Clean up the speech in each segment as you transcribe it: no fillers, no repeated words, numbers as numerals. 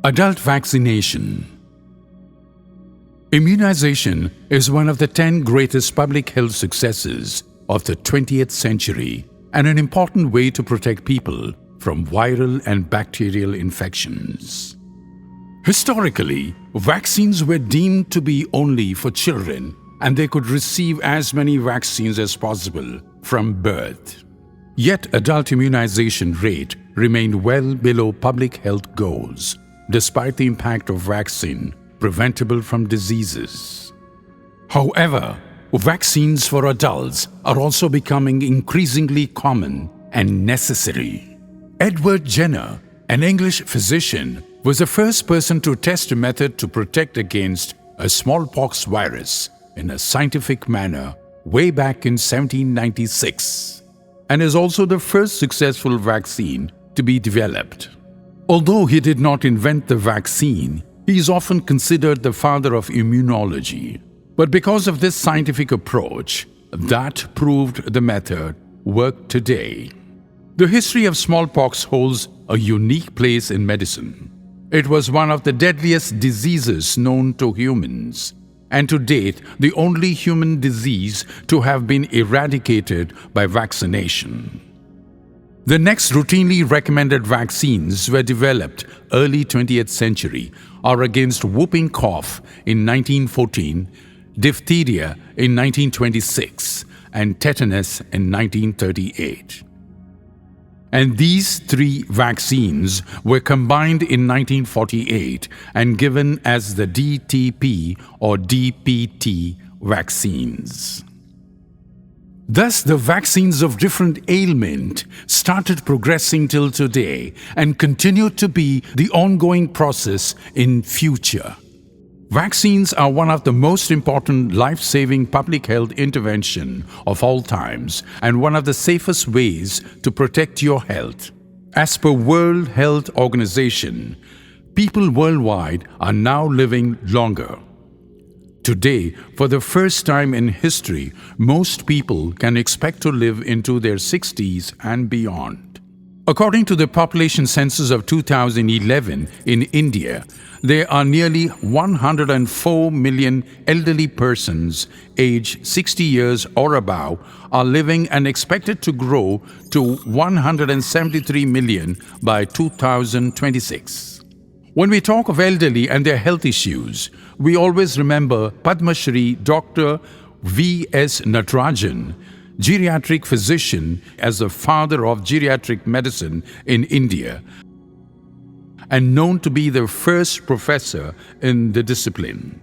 Adult vaccination. Immunization is one of the 10 greatest public health successes of the 20th century and an important way to protect people from viral and bacterial infections. Historically, vaccines were deemed to be only for children, and they could receive as many vaccines as possible from birth. Yet adult immunization rate remained well below public health goals, despite the impact of vaccine preventable from diseases. However, vaccines for adults are also becoming increasingly common and necessary. Edward Jenner, an English physician, was the first person to test a method to protect against a smallpox virus in a scientific manner way back in 1796, and is also the first successful vaccine to be developed. Although he did not invent the vaccine, he is often considered the father of immunology. But because of this scientific approach, that proved the method worked today. The history of smallpox holds a unique place in medicine. It was one of the deadliest diseases known to humans, and to date, the only human disease to have been eradicated by vaccination. The next routinely recommended vaccines were developed early 20th century are against whooping cough in 1914, diphtheria in 1926, and tetanus in 1938. And these three vaccines were combined in 1948 and given as the DTP or DPT vaccines. Thus, the vaccines of different ailment started progressing till today and continue to be the ongoing process in future. Vaccines are one of the most important life-saving public health intervention of all times and one of the safest ways to protect your health. As per World Health Organization, people worldwide are now living longer. Today, for the first time in history, most people can expect to live into their 60s and beyond. According to the population census of 2011 in India, there are nearly 104 million elderly persons aged 60 years or above are living and expected to grow to 173 million by 2026. When we talk of elderly and their health issues, we always remember Padma Shri Dr. V.S. Natarajan, geriatric physician, as the father of geriatric medicine in India and known to be the first professor in the discipline.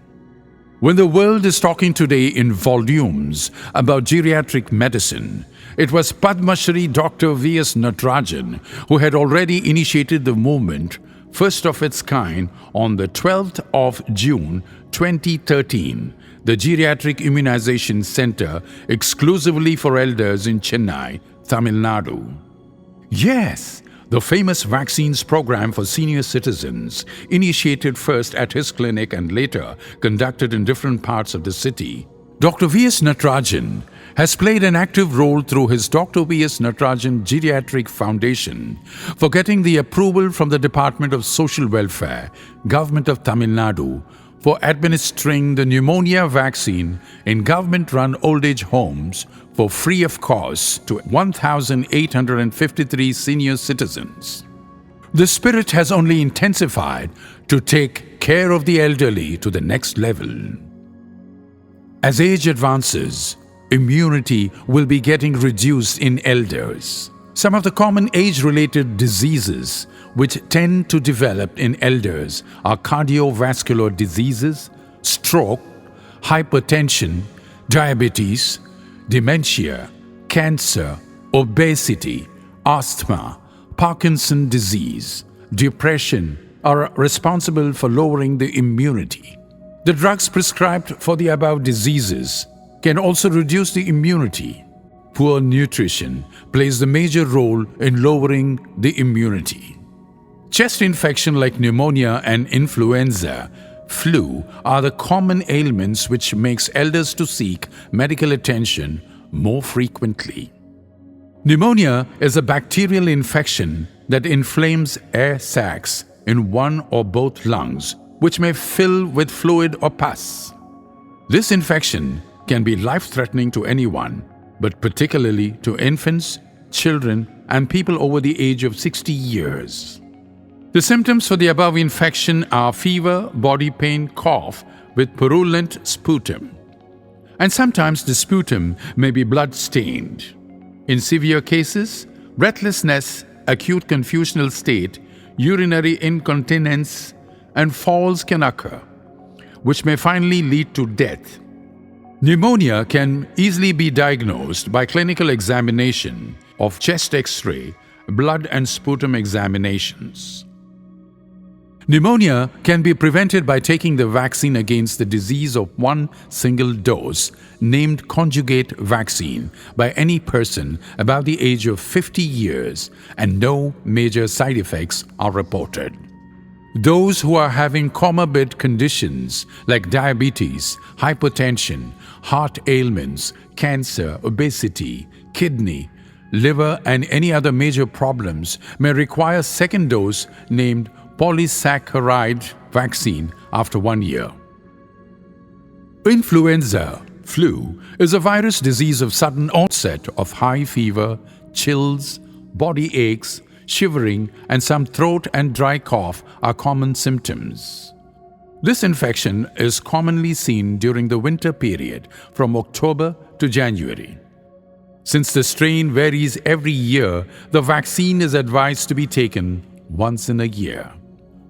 When the world is talking today in volumes about geriatric medicine, it was Padma Shri Dr. V.S. Natarajan who had already initiated the movement, first of its kind, on the 12th of June 2013, the Geriatric Immunization Center exclusively for elders in Chennai, Tamil Nadu. Yes, the famous vaccines program for senior citizens, initiated first at his clinic and later conducted in different parts of the city. Dr. V.S. Natarajan has played an active role through his Dr. V.S. Natarajan Geriatric Foundation for getting the approval from the Department of Social Welfare, Government of Tamil Nadu, for administering the pneumonia vaccine in government-run old age homes for free of cost to 1,853 senior citizens. The spirit has only intensified to take care of the elderly to the next level. As age advances, immunity will be getting reduced in elders. Some of the common age-related diseases which tend to develop in elders are cardiovascular diseases, stroke, hypertension, diabetes, dementia, cancer, obesity, asthma, Parkinson's disease, depression are responsible for lowering the immunity. The drugs prescribed for the above diseases can also reduce the immunity. Poor nutrition plays the major role in lowering the immunity. Chest infection like pneumonia and influenza, flu are the common ailments which makes elders to seek medical attention more frequently. Pneumonia is a bacterial infection that inflames air sacs in one or both lungs, which may fill with fluid or pus. This infection can be life-threatening to anyone, but particularly to infants, children, and people over the age of 60 years. The symptoms for the above infection are fever, body pain, cough with purulent sputum. And sometimes the sputum may be blood-stained. In severe cases, breathlessness, acute confusional state, urinary incontinence, and falls can occur, which may finally lead to death. Pneumonia can easily be diagnosed by clinical examination of chest X-ray, blood and sputum examinations. Pneumonia can be prevented by taking the vaccine against the disease of one single dose, named conjugate vaccine, by any person above the age of 50 years, and no major side effects are reported. Those who are having comorbid conditions like diabetes, hypertension, heart ailments, cancer, obesity, kidney, liver, and any other major problems may require second dose named polysaccharide vaccine after 1 year. Influenza, flu, is a virus disease of sudden onset of high fever, chills, body aches, shivering, and some throat and dry cough are common symptoms. This infection is commonly seen during the winter period from October to January. Since the strain varies every year, the vaccine is advised to be taken once in a year.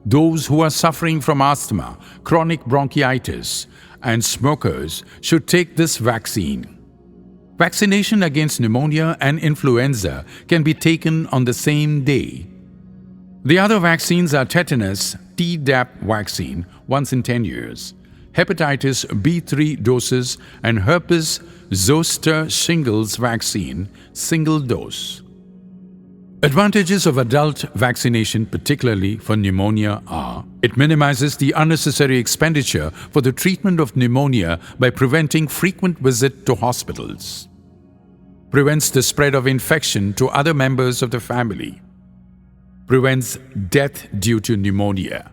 Those who are suffering from asthma, chronic bronchitis, and smokers should take this vaccine. Vaccination against pneumonia and influenza can be taken on the same day. The other vaccines are tetanus Tdap vaccine once in 10 years, hepatitis B3 doses, and herpes zoster shingles vaccine single dose. Advantages of adult vaccination, particularly for pneumonia, are: it minimizes the unnecessary expenditure for the treatment of pneumonia by preventing frequent visit to hospitals, prevents the spread of infection to other members of the family, prevents death due to pneumonia.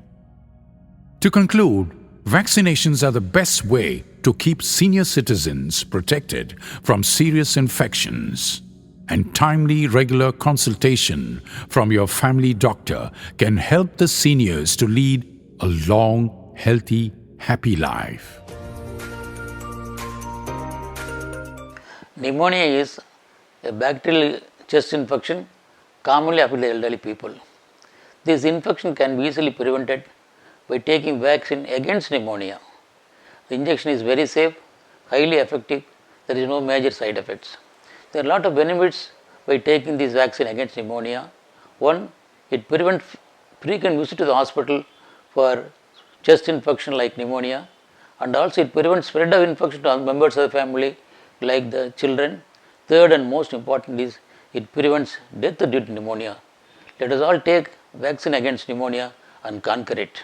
To conclude, vaccinations are the best way to keep senior citizens protected from serious infections, and timely regular consultation from your family doctor can help the seniors to lead a long, healthy, happy life. Pneumonia is a bacterial chest infection commonly affects the elderly people. This infection can be easily prevented by taking vaccine against pneumonia. The injection is very safe, highly effective, there is no major side effects. There are a lot of benefits by taking this vaccine against pneumonia. One, it prevents frequent visit to the hospital for chest infection like pneumonia, and also it prevents spread of infection to members of the family like the children. Third and most important is it prevents death due to pneumonia. Let us all take vaccine against pneumonia and conquer it.